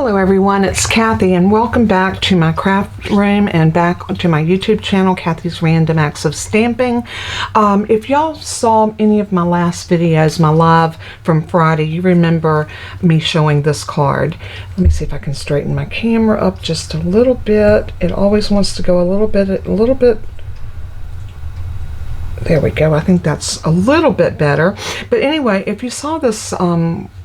Hello everyone, it's Kathy and welcome back to my craft room and back to my YouTube channel, Kathy's Random Acts of Stamping. If y'all saw any of my last videos, my live from Friday, you remember me showing this card. Let me see if I can straighten my camera up just a little bit. It always wants to go a little bit. There we go. I think that's a little bit better. But anyway, if you saw this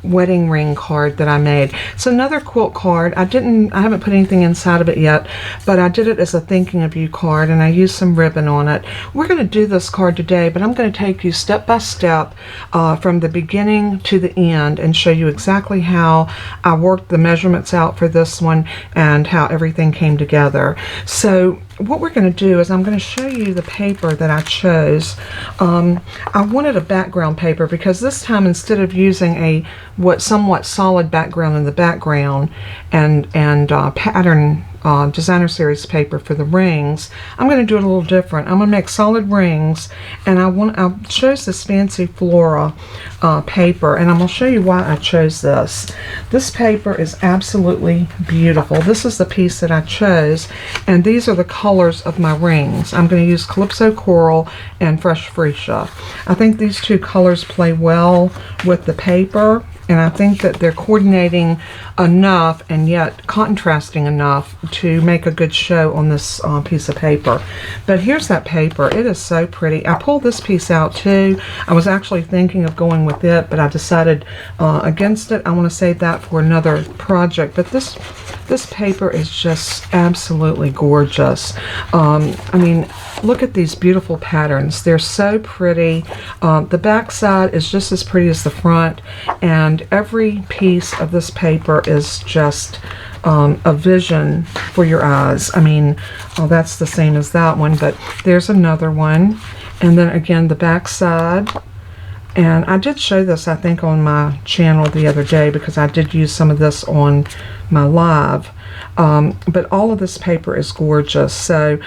wedding ring card that I made, it's another quilt card. I haven't put anything inside of it yet, but I did it as a thinking of you card, and I used some ribbon on it. We're going to do this card today, but I'm going to take you step by step from the beginning to the end and show you exactly how I worked the measurements out for this one and how everything came together. So what we're going to do is I'm going to show you the paper that I chose. I wanted a background paper because this time, instead of using a somewhat solid background in the background and pattern designer series paper for the rings, I'm going to do it a little different. I'm going to make solid rings, and I chose this fancy Flora paper, and I'm going to show you why I chose this. This paper is absolutely beautiful. This is the piece that I chose, and these are the colors of my rings. I'm going to use Calypso Coral and Fresh Freesia. I think these two colors play well with the paper, and I think that they're coordinating enough and yet contrasting enough to make a good show on this piece of paper. But here's that paper. It is so pretty. I pulled this piece out too. I was actually thinking of going with it, but I decided against it. I want to save that for another project. But this paper is just absolutely gorgeous. I mean, look at these beautiful patterns. They're so pretty. The back side is just as pretty as the front, and every piece of this paper is just a vision for your eyes. I mean, that's the same as that one, but there's another one. And then again, the back side. And I did show this, I think, on my channel the other day because I did use some of this on my live. But all of this paper is gorgeous, so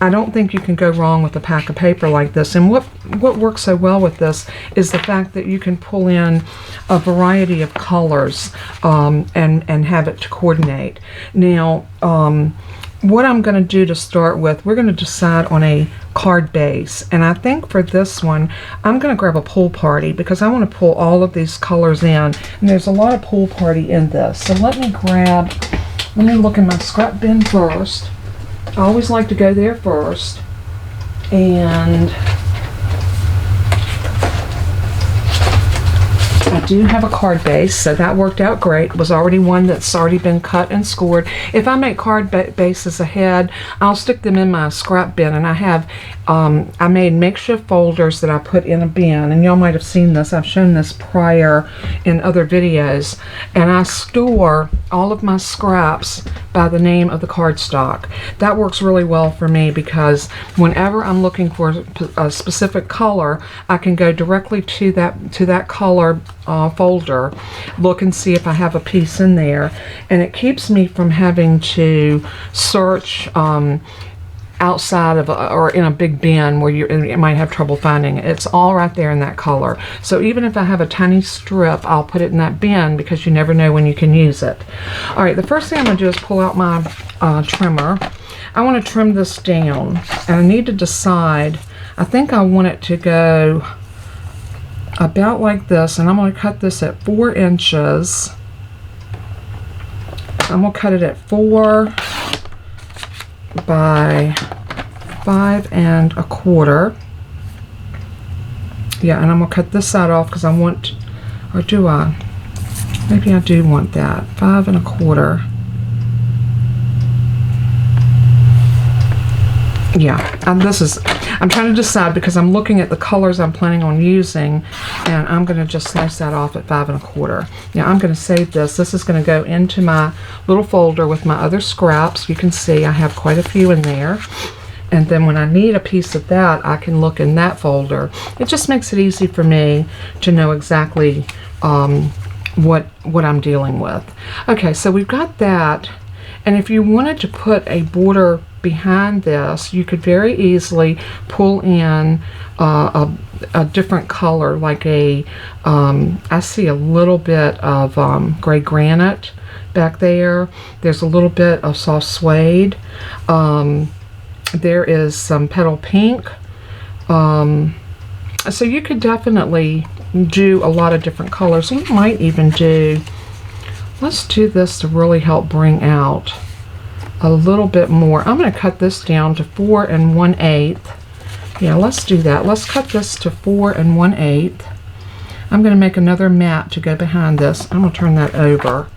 I don't think you can go wrong with a pack of paper like this. And what works so well with this is the fact that you can pull in a variety of colors and have it to coordinate. Now, what I'm going to do to start with, we're going to decide on a card base, and I think for this one I'm going to grab a pool party because I want to pull all of these colors in, and there's a lot of pool party in this. So let me look in my scrap bin first. I always like to go there first, and I do have a card base, so that worked out great. It was already one that's already been cut and scored. If I make card bases ahead, I'll stick them in my scrap bin, and I have I made makeshift folders that I put in a bin, and y'all might have seen this. I've shown this prior in other videos, and I store all of my scraps by the name of the cardstock. That works really well for me because whenever I'm looking for a specific color, I can go directly to that color folder, look and see if I have a piece in there, and it keeps me from having to search outside of or in a big bin where you might have trouble finding it. It's all right there in that color. So even if I have a tiny strip, I'll put it in that bin because you never know when you can use it. All right, the first thing I'm going to do is pull out my trimmer. I want to trim this down, and I need to decide. I think I want it to go about like this, and I'm going to cut this at 4 inches. I'm going to cut it at 4 by 5 1/4. Yeah, and I'm going to cut this side off because I want, or do I? Maybe I do want that. 5 1/4. Yeah, and I'm trying to decide because I'm looking at the colors I'm planning on using, and I'm going to just slice that off at 5 1/4. Now I'm going to save this. This is going to go into my little folder with my other scraps. You can see I have quite a few in there. And then when I need a piece of that, I can look in that folder. It just makes it easy for me to know exactly what I'm dealing with. Okay, so we've got that. And if you wanted to put a border behind this, you could very easily pull in a different color, like I see a little bit of gray granite back there. There's a little bit of soft suede. There is some petal pink. So you could definitely do a lot of different colors. We might even do, let's do this to really help bring out a little bit more. I'm going to cut this down to 4 1/8. Yeah, let's do that. Let's cut this to 4 1/8. I'm going to make another mat to go behind this. I'm going to turn that over.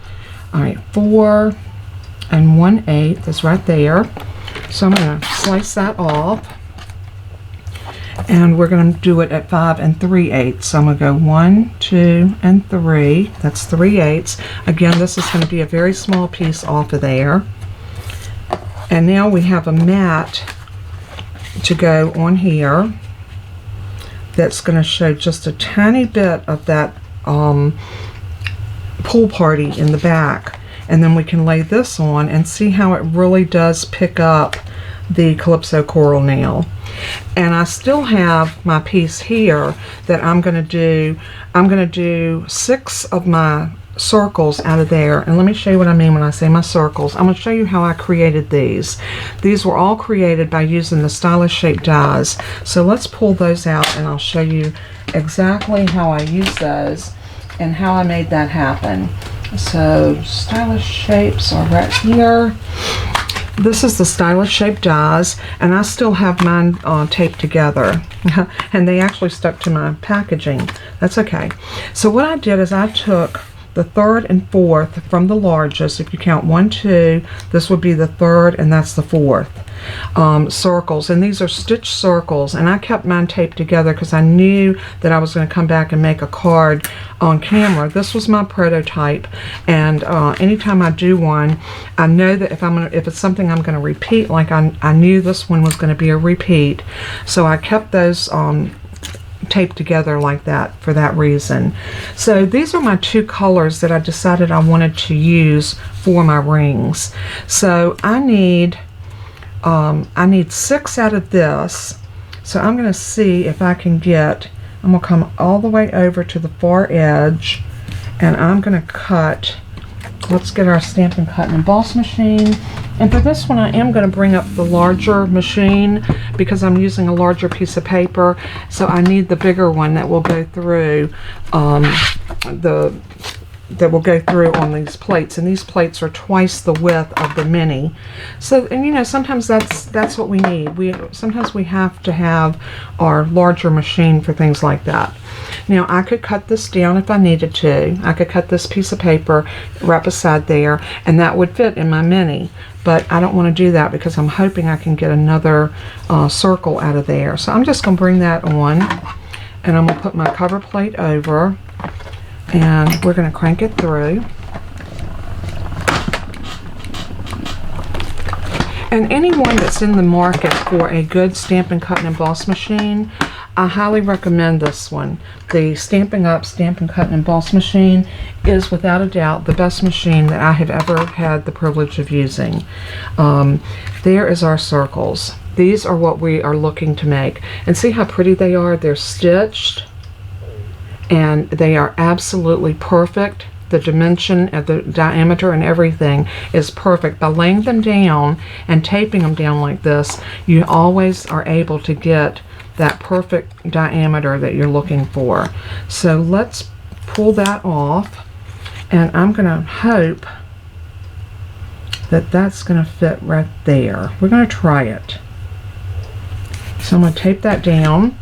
All right, 4 1/8 is right there. So I'm going to slice that off. And we're going to do it at 5 3/8. So I'm going to go 1, 2, and 3. That's 3/8. Again, this is going to be a very small piece off of there. And now we have a mat to go on here that's going to show just a tiny bit of that pool party in the back. And then we can lay this on and see how it really does pick up the Calypso coral nail. And I still have my piece here that I'm going to do. I'm going to do 6 of my circles out of there. And let me show you what I mean when I say my circles. I'm going to show you how I created these. These were all created by using the stylish shape dies. So let's pull those out and I'll show you exactly how I use those and how I made that happen. So stylish shapes are right here. This is the stylish shape dies, and I still have mine taped together. And they actually stuck to my packaging. That's okay. So what I did is I took the 3rd and 4th from the largest. If you count 1, 2, this would be the 3rd, and that's the 4th. Circles, and these are stitched circles, and I kept mine taped together because I knew that I was going to come back and make a card on camera. This was my prototype, and anytime I do one, I know that if it's something I'm going to repeat, like I knew this one was going to be a repeat, so I kept those taped together like that for that reason. So these are my 2 colors that I decided I wanted to use for my rings. So I need 6 out of this. So I'm going to see if I can get, I'm going to come all the way over to the far edge, and I'm going to cut. Let's get our Stampin' Cut and Emboss machine. And for this one, I am going to bring up the larger machine because I'm using a larger piece of paper. So I need the bigger one that will go through on these plates, and these plates are twice the width of the mini. So, and you know, sometimes that's what we need. Sometimes we have to have our larger machine for things like that. Now I could cut this down if I needed to. I could cut this piece of paper right beside there, and that would fit in my mini. But I don't want to do that because I'm hoping I can get another circle out of there. So I'm just going to bring that on, and I'm going to put my cover plate over, and we're going to crank it through. And anyone that's in the market for a good Stampin' Cut and Emboss machine, I highly recommend this one. The Stampin' Up! Stampin' Cut and Emboss machine is without a doubt the best machine that I have ever had the privilege of using. There is our circles. These are what we are looking to make. And see how pretty they are? They're stitched, and they are absolutely perfect. The dimension and the diameter and everything is perfect. By laying them down and taping them down like this, you always are able to get that perfect diameter that you're looking for. So let's pull that off, and I'm going to hope that that's going to fit right there. We're going to try it. So I'm going to tape that down.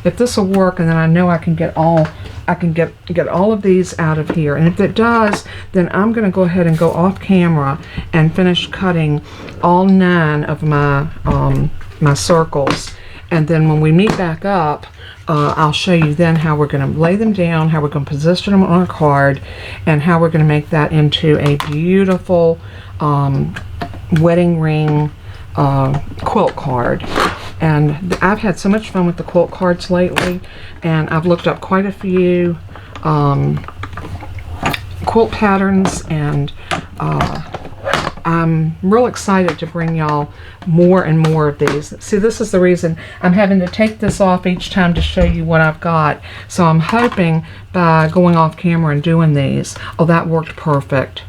If this will work, and then I know I can get all of these out of here, and if it does, then I'm going to go ahead and go off camera and finish cutting all 9 of my my circles. And then when we meet back up, I'll show you then how we're going to lay them down, how we're going to position them on our card, and how we're going to make that into a beautiful wedding ring quilt card. And I've had so much fun with the quilt cards lately, and I've looked up quite a few quilt patterns and I'm real excited to bring y'all more and more of these. See, this is the reason I'm having to take this off each time to show you what I've got. So I'm hoping by going off camera and doing these, oh, that worked perfect.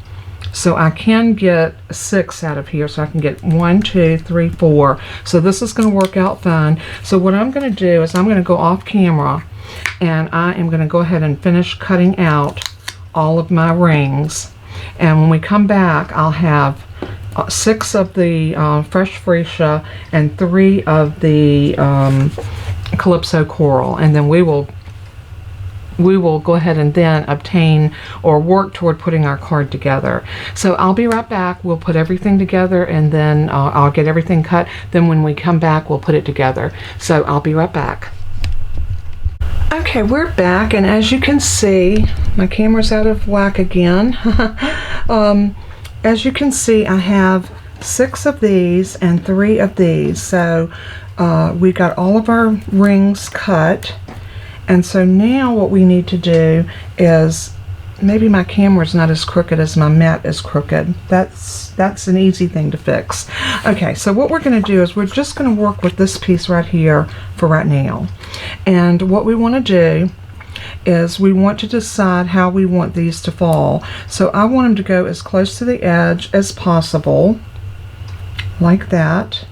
So I can get 6 out of here, so I can get 1, 2, 3, 4. So this is going to work out fine. So what I'm going to do is I'm going to go off camera, and I am going to go ahead and finish cutting out all of my rings. And when we come back, I'll have 6 of the fresh freesia and 3 of the Calypso coral, and then we will go ahead and then obtain or work toward putting our card together. So I'll be right back. We'll put everything together, and then I'll get everything cut. Then when we come back, we'll put it together. So I'll be right back. Okay, we're back, and as you can see, my camera's out of whack again. As you can see, I have 6 of these and 3 of these. So we got all of our rings cut. And so now what we need to do is, maybe my camera's not as crooked as my mat is crooked. That's an easy thing to fix. Okay, so what we're going to do is we're just going to work with this piece right here for right now. And what we want to do is we want to decide how we want these to fall. So I want them to go as close to the edge as possible, like that.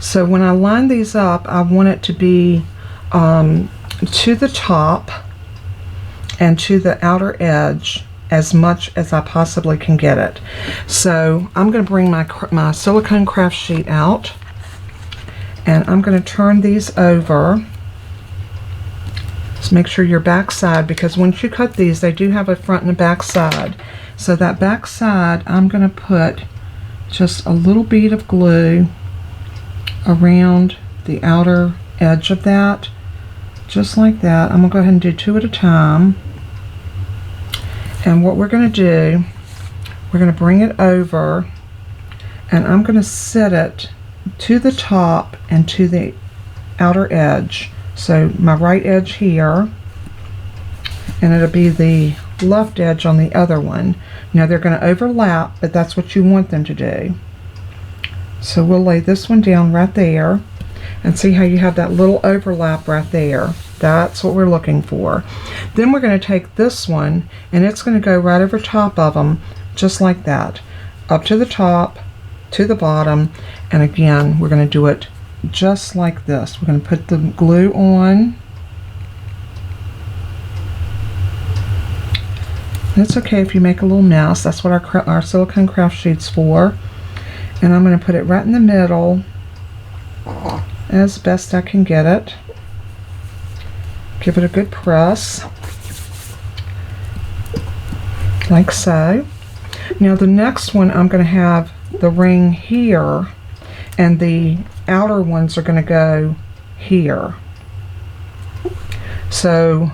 So when I line these up, I want it to be to the top and to the outer edge as much as I possibly can get it. So I'm going to bring my silicone craft sheet out, and I'm going to turn these over. Just make sure your back side, because once you cut these, they do have a front and a back side. So that back side, I'm going to put just a little bead of glue around the outer edge of that. Just like that. I'm going to go ahead and do 2 at a time. And what we're going to do, we're going to bring it over, and I'm going to set it to the top and to the outer edge. So my right edge here, and it'll be the left edge on the other one. Now they're going to overlap, but that's what you want them to do. So we'll lay this one down right there. And see how you have that little overlap right there. That's what we're looking for. Then we're going to take this one, and it's going to go right over top of them, just like that. Up to the top, to the bottom, and again, we're going to do it just like this. We're going to put the glue on. It's okay if you make a little mess. That's what our silicone craft sheet's for. And I'm going to put it right in the middle as best I can get it. Give it a good press, like so. Now the next one, I'm going to have the ring here, and the outer ones are going to go here. So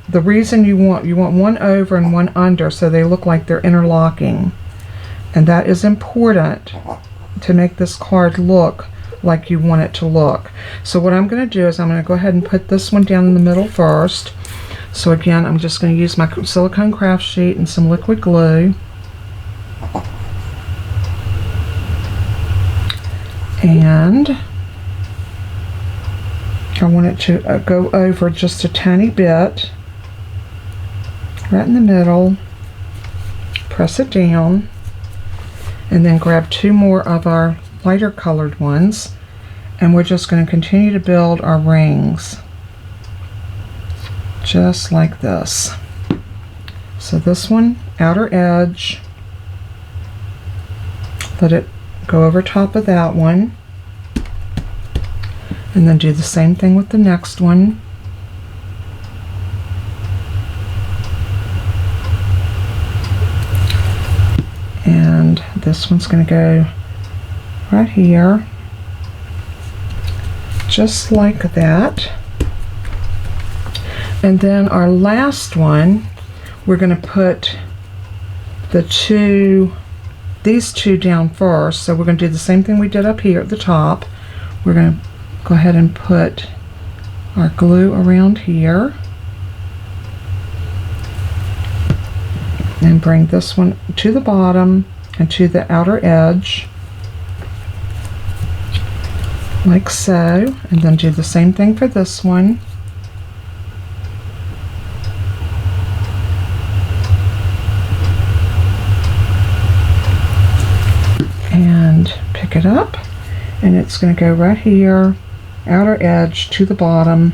the reason you want one over and one under, so they look like they're interlocking, and that is important to make this card look like you want it to look. So what I'm going to do is I'm going to go ahead and put this one down in the middle first. So again, I'm just going to use my silicone craft sheet and some liquid glue. And I want it to go over just a tiny bit, right in the middle. Press it down, and then grab 2 more of our lighter colored ones, and we're just going to continue to build our rings just like this. So this one, outer edge, let it go over top of that one, and then do the same thing with the next one. And this one's going to go right here, just like that. And then our last one, we're going to put these two down first. So we're going to do the same thing we did up here at the top. We're going to go ahead and put our glue around here, and bring this one to the bottom and to the outer edge, like so, and then do the same thing for this one. And pick it up, and it's going to go right here, outer edge to the bottom,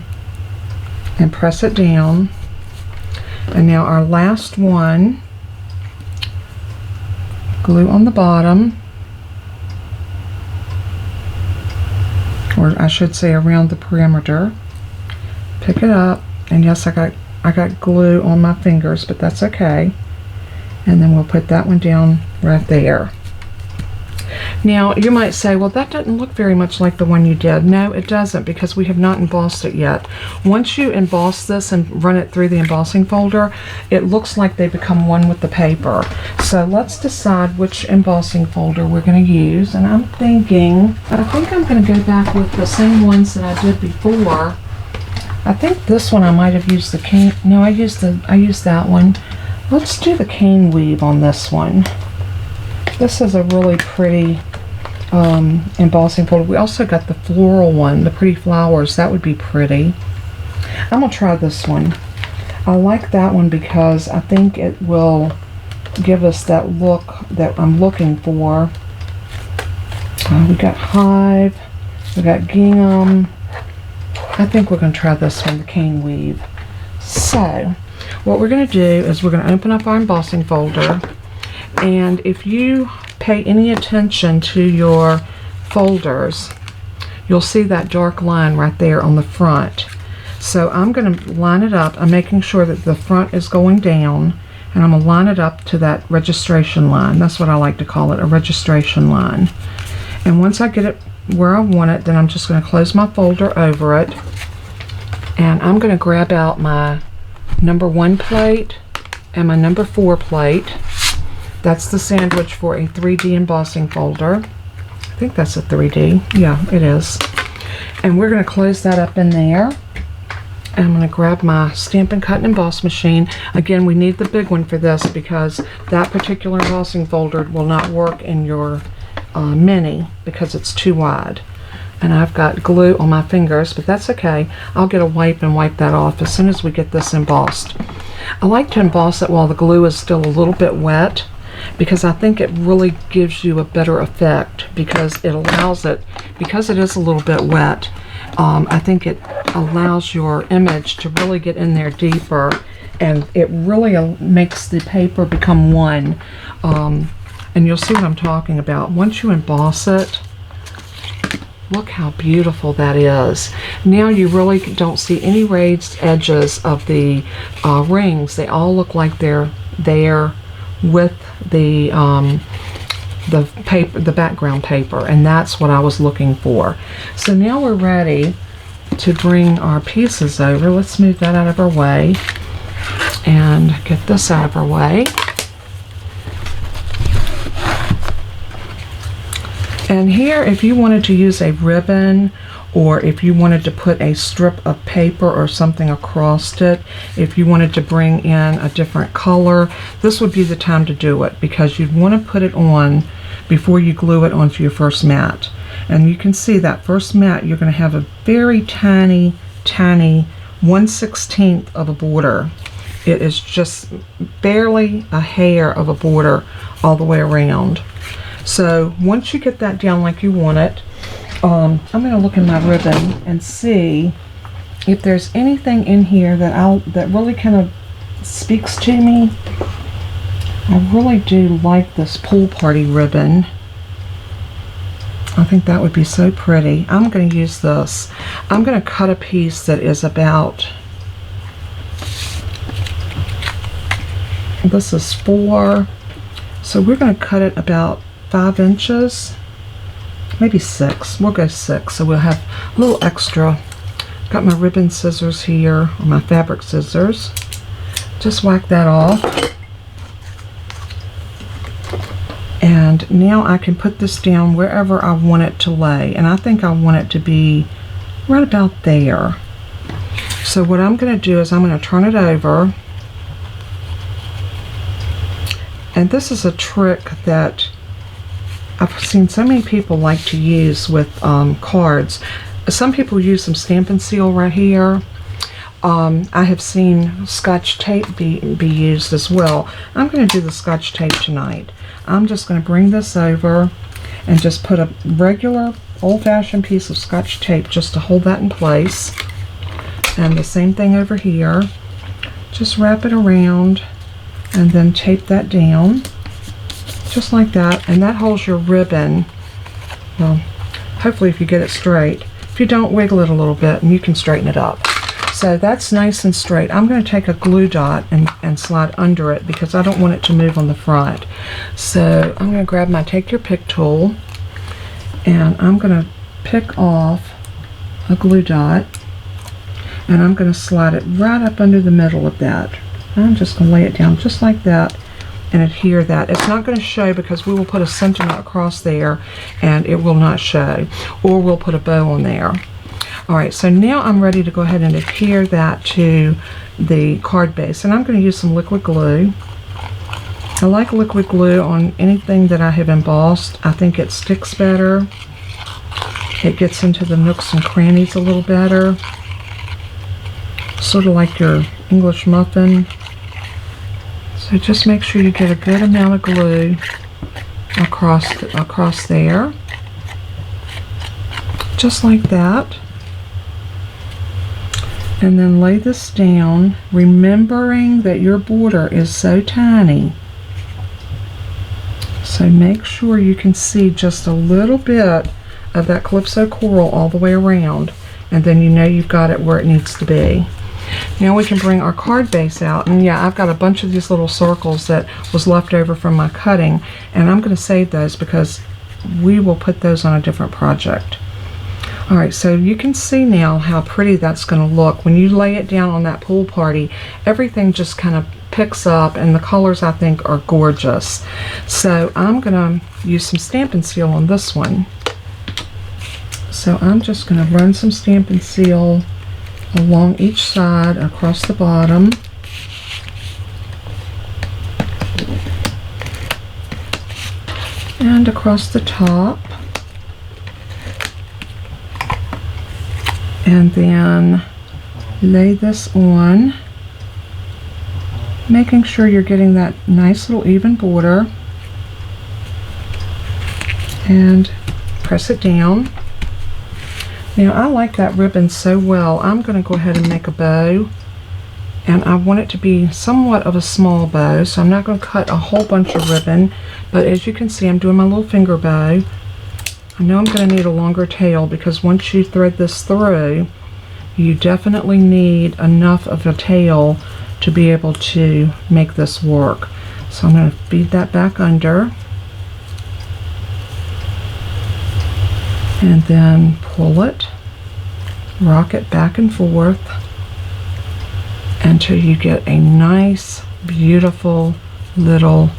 and press it down. And now our last one, glue on the bottom, or I should say around the perimeter. Pick it up, and yes, I got glue on my fingers, but that's okay. And then we'll put that one down right there. Now you might say, well, that doesn't look very much like the one you did. No, it doesn't, because we have not embossed it yet. Once you emboss this and run it through the embossing folder, it looks like they become one with the paper. So let's decide which embossing folder we're going to use. And I think I'm going to go back with the same ones that I did before. I think this one I might have used the cane. No, I used that one. Let's do the cane weave on this one. This is a really pretty embossing folder. We also got the floral one, the pretty flowers. That would be pretty. I'm going to try this one. I like that one because I think it will give us that look that I'm looking for. We got hive, we got gingham. I think we're going to try this one, the cane weave. So what we're going to do is we're going to open up our embossing folder, and if you pay any attention to your folders, you'll see that dark line right there on the front. So I'm going to line it up. I'm making sure that the front is going down, and I'm going to line it up to that registration line. That's what I like to call it, a registration line. And once I get it where I want it, then I'm just going to close my folder over it, and I'm going to grab out my number 1 plate and my number 4 plate. That's the sandwich for a 3D embossing folder. I think that's a 3D. Yeah, it is. And we're going to close that up in there. And I'm going to grab my Stampin' Cut and Emboss machine. Again, we need the big one for this because that particular embossing folder will not work in your mini because it's too wide. And I've got glue on my fingers, but that's okay. I'll get a wipe and wipe that off as soon as we get this embossed. I like to emboss it while the glue is still a little bit wet, because I think it really gives you a better effect, because it allows it, because it is a little bit wet, I think it allows your image to really get in there deeper, and it really makes the paper become one. And you'll see what I'm talking about. Once you emboss it, look how beautiful that is. Now you really don't see any raised edges of the rings. They all look like they're there with the paper, the background paper, and that's what I was looking for. So now we're ready to bring our pieces over. Let's move that out of our way and get this out of our way. And here, if you wanted to use a ribbon, or if you wanted to put a strip of paper or something across it, if you wanted to bring in a different color, this would be the time to do it, because you'd want to put it on before you glue it onto your first mat. And you can see that first mat, you're going to have a very tiny, tiny 1/16 of a border. It is just barely a hair of a border all the way around. So once you get that down like you want it, I'm going to look in my ribbon and see if there's anything in here that really kind of speaks to me. I really do like this pool party ribbon. I think that would be so pretty. I'm going to use this. I'm going to cut a piece that is about, this is 4, so we're going to cut it about 5 inches, maybe 6. We'll go 6, so we'll have a little extra. Got my ribbon scissors here, or my fabric scissors. Just whack that off. And now I can put this down wherever I want it to lay. And I think I want it to be right about there. So what I'm going to do is I'm going to turn it over. And this is a trick that I've seen so many people like to use with cards. Some people use some Stampin' Seal right here. I have seen Scotch tape be used as well. I'm going to do the Scotch tape tonight. I'm just going to bring this over and just put a regular old-fashioned piece of Scotch tape just to hold that in place. And the same thing over here. Just wrap it around and then tape that down. Just like that. And that holds your ribbon. Well, hopefully if you get it straight. If you don't, wiggle it a little bit and you can straighten it up. So that's nice and straight. I'm going to take a glue dot and slide under it because I don't want it to move on the front. So I'm going to grab my Take Your Pick tool and I'm going to pick off a glue dot and I'm going to slide it right up under the middle of that. I'm just going to lay it down just like that and adhere that. It's not going to show because we will put a sentiment across there and it will not show, or we'll put a bow on there. Alright, so now I'm ready to go ahead and adhere that to the card base, and I'm going to use some liquid glue. I like liquid glue on anything that I have embossed. I think it sticks better. It gets into the nooks and crannies a little better. Sort of like your English muffin. So just make sure you get a good amount of glue across there. Just like that. And then lay this down, remembering that your border is so tiny. So make sure you can see just a little bit of that Calypso coral all the way around, and then you know you've got it where it needs to be. Now we can bring our card base out, and yeah, I've got a bunch of these little circles that was left over from my cutting, and I'm going to save those because we will put those on a different project. Alright, so you can see now how pretty that's going to look. When you lay it down on that pool party, everything just kind of picks up, and the colors I think are gorgeous. So I'm going to use some Stampin' Seal on this one. So I'm just going to run some Stampin' Seal along each side across the bottom. And across the top. And then lay this on, making sure you're getting that nice little even border, and press it down. Now I like that ribbon so well, I'm going to go ahead and make a bow, and I want it to be somewhat of a small bow, so I'm not going to cut a whole bunch of ribbon, but as you can see I'm doing my little finger bow. I know I'm going to need a longer tail because once you thread this through, you definitely need enough of a tail to be able to make this work. So I'm going to feed that back under and then pull it, rock it back and forth until you get a nice, beautiful little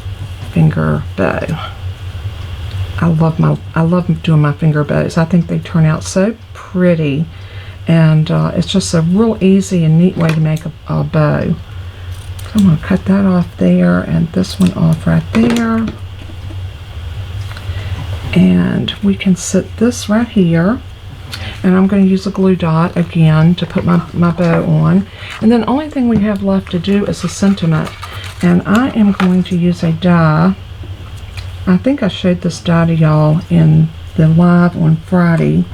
finger bow. I love doing my finger bows. I think they turn out so pretty, and it's just a real easy and neat way to make a bow. So I'm going to cut that off there and this one off right there. And we can sit this right here, and I'm going to use a glue dot again to put my bow on. And then the only thing we have left to do is a sentiment, and I am going to use a die. I think I showed this die to y'all in the live on Friday,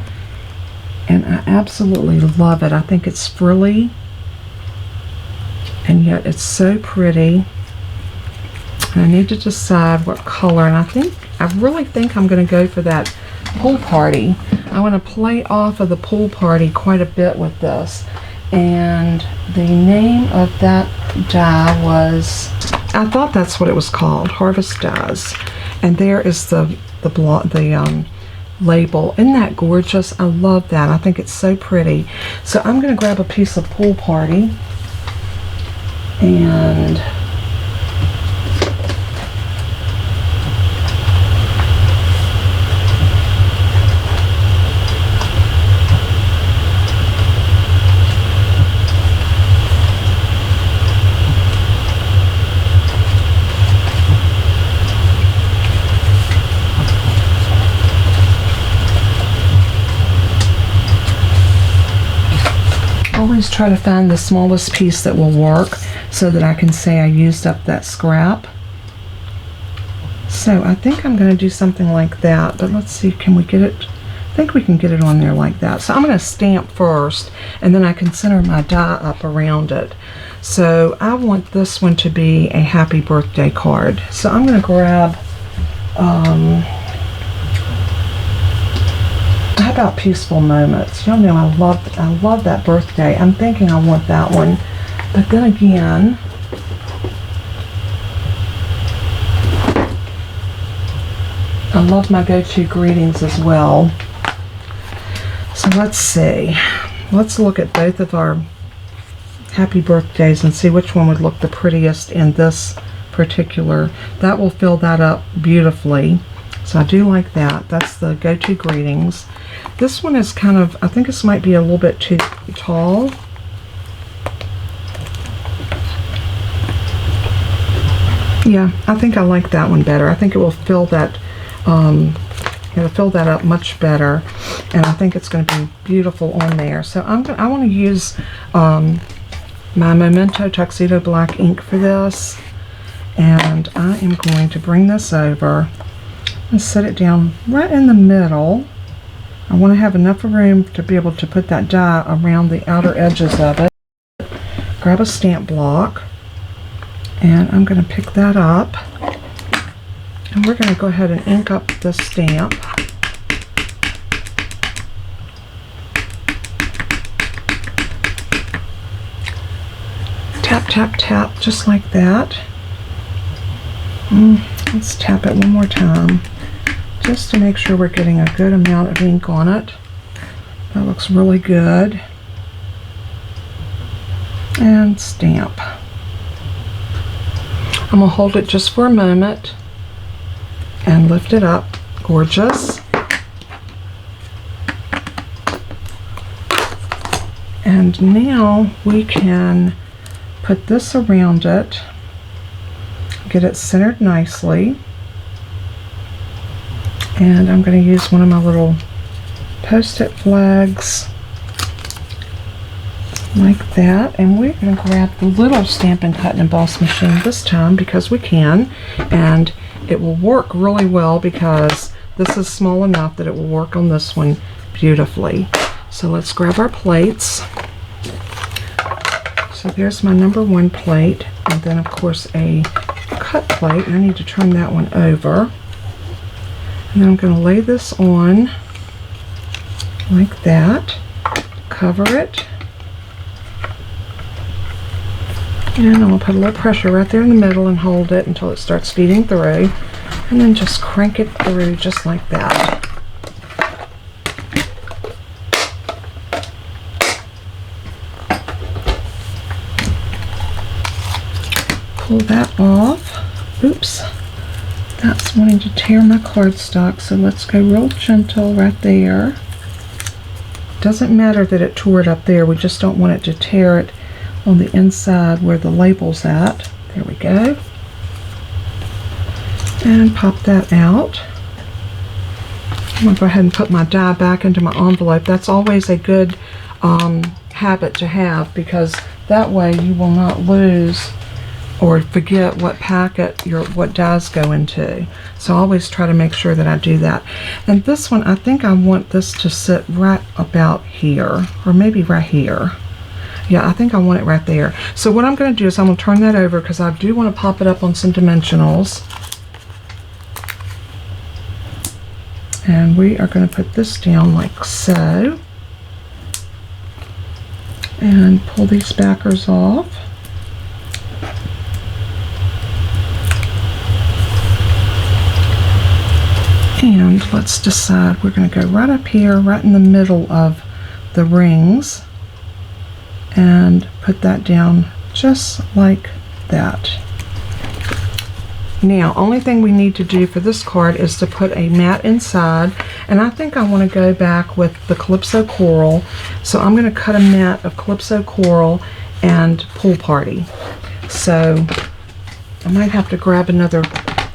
and I absolutely love it. I think it's frilly, and yet it's so pretty. And I need to decide what color, and I really think I'm going to go for that pool party. I want to play off of the pool party quite a bit with this. And the name of that die was, I thought that's what it was called, Harvest Dies. And there is the label. Isn't that gorgeous? I love that. I think it's so pretty. So I'm going to grab a piece of pool party and always try to find the smallest piece that will work so that I can say I used up that scrap. So I think I'm going to do something like that, but let's see, can we get it? I think we can get it on there like that. So I'm going to stamp first, and then I can center my die up around it. So I want this one to be a happy birthday card. So I'm going to grab, how about Peaceful Moments? Y'all know I love that birthday. I'm thinking I want that one, but then again, I love my go-to greetings as well. So let's see. Let's look at both of our happy birthdays and see which one would look the prettiest in this particular. That will fill that up beautifully. So I do like that. That's the go-to greetings. This one is kind of, I think this might be a little bit too tall. Yeah, I think I like that one better. I think it will fill that it'll fill that up much better, and I think it's going to be beautiful on there. So I want to use my Memento Tuxedo Black ink for this, and I am going to bring this over and set it down right in the middle. I want to have enough room to be able to put that die around the outer edges of it. Grab a stamp block, and I'm going to pick that up. And we're going to go ahead and ink up this stamp. Tap, tap, tap, just like that. Let's tap it one more time, just to make sure we're getting a good amount of ink on it. That looks really good. And stamp. I'm going to hold it just for a moment and lift it up. Gorgeous. And now we can put this around it, get it centered nicely, and I'm going to use one of my little post-it flags like that, and we're going to grab the little Stampin' Cut and Emboss machine this time because we can, and it will work really well because this is small enough that it will work on this one beautifully. So let's grab our plates. So there's my number 1 plate, and then of course a cut plate, and I need to turn that one over. And then I'm going to lay this on like that, cover it, and I'm going to put a little pressure right there in the middle and hold it until it starts feeding through, and then just crank it through just like that. Pull that off. Oops, that's wanting to tear my cardstock, so let's go real gentle right there. Doesn't matter that it tore it up there, we just don't want it to tear it on the inside where the label's at. There we go. And pop that out. I'm going to go ahead and put my die back into my envelope. That's always a good habit to have, because that way you will not lose or forget what packet what dies go into. So I always try to make sure that I do that. And this one, I think I want this to sit right about here, or maybe right here. Yeah, I think I want it right there. So what I'm going to do is I'm going to turn that over because I do want to pop it up on some dimensionals. And we are going to put this down like so. And pull these backers off. And let's decide, we're going to go right up here, right in the middle of the rings, and put that down just like that. Now, only thing we need to do for this card is to put a mat inside, and I think I want to go back with the Calypso Coral, so I'm going to cut a mat of Calypso Coral and Pool Party. So I might have to grab another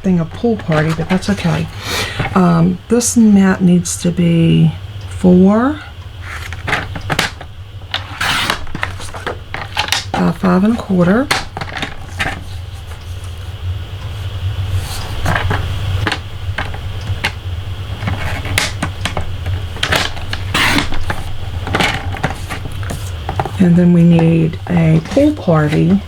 thing of Pool Party, but that's okay. This mat needs to be 4, by 5 1/4. And then we need a pool party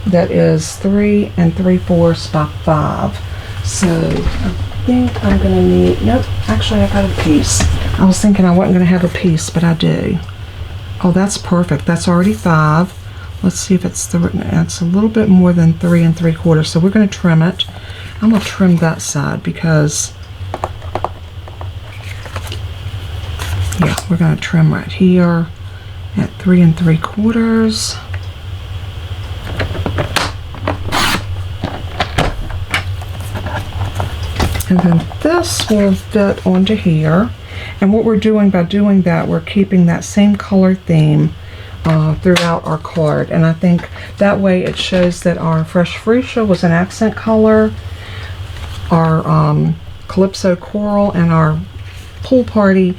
that is 3 3/4 by 5. So I think I'm going to need, nope, actually I got a piece. I was thinking I wasn't going to have a piece, but I do. Oh, that's perfect. That's already 5. Let's see if it's it's a little bit more than 3 3/4. So we're going to trim it. I'm going to trim that side because, yeah, we're going to trim right here at 3 3/4. And then this will fit onto here. And what we're doing by doing that, we're keeping that same color theme throughout our card. And I think that way it shows that our Fresh Freesia was an accent color, our Calypso Coral and our Pool Party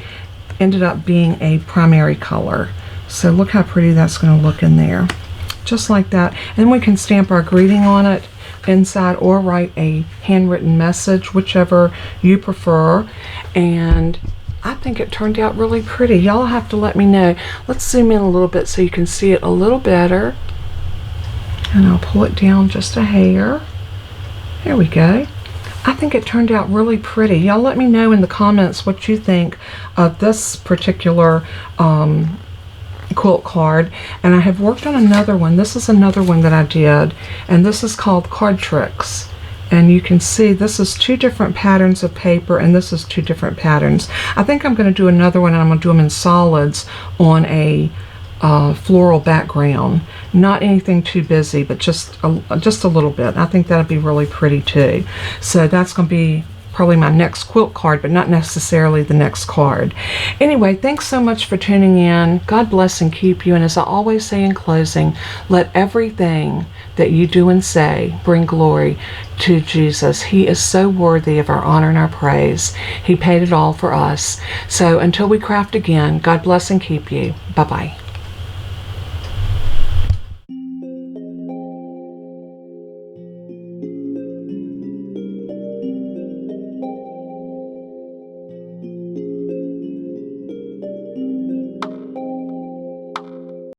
ended up being a primary color. So look how pretty that's going to look in there. Just like that. And then we can stamp our greeting on it inside or write a handwritten message, whichever you prefer. And I think it turned out really pretty. Y'all have to let me know. Let's zoom in a little bit so you can see it a little better. And I'll pull it down just a hair. There we go. I think it turned out really pretty. Y'all let me know in the comments what you think of this particular quilt card. And I have worked on another one. This is another one that I did, and this is called Card Tricks. And you can see this is 2 different patterns of paper, and this is 2 different patterns. I think I'm going to do another one, and I'm going to do them in solids on a floral background. Not anything too busy, but just a little bit. I think that'll be really pretty too. So that's going to be probably my next quilt card, but not necessarily the next card. Anyway, thanks so much for tuning in. God bless and keep you. And as I always say in closing, let everything that you do and say bring glory to Jesus. He is so worthy of our honor and our praise. He paid it all for us. So until we craft again, God bless and keep you. Bye-bye.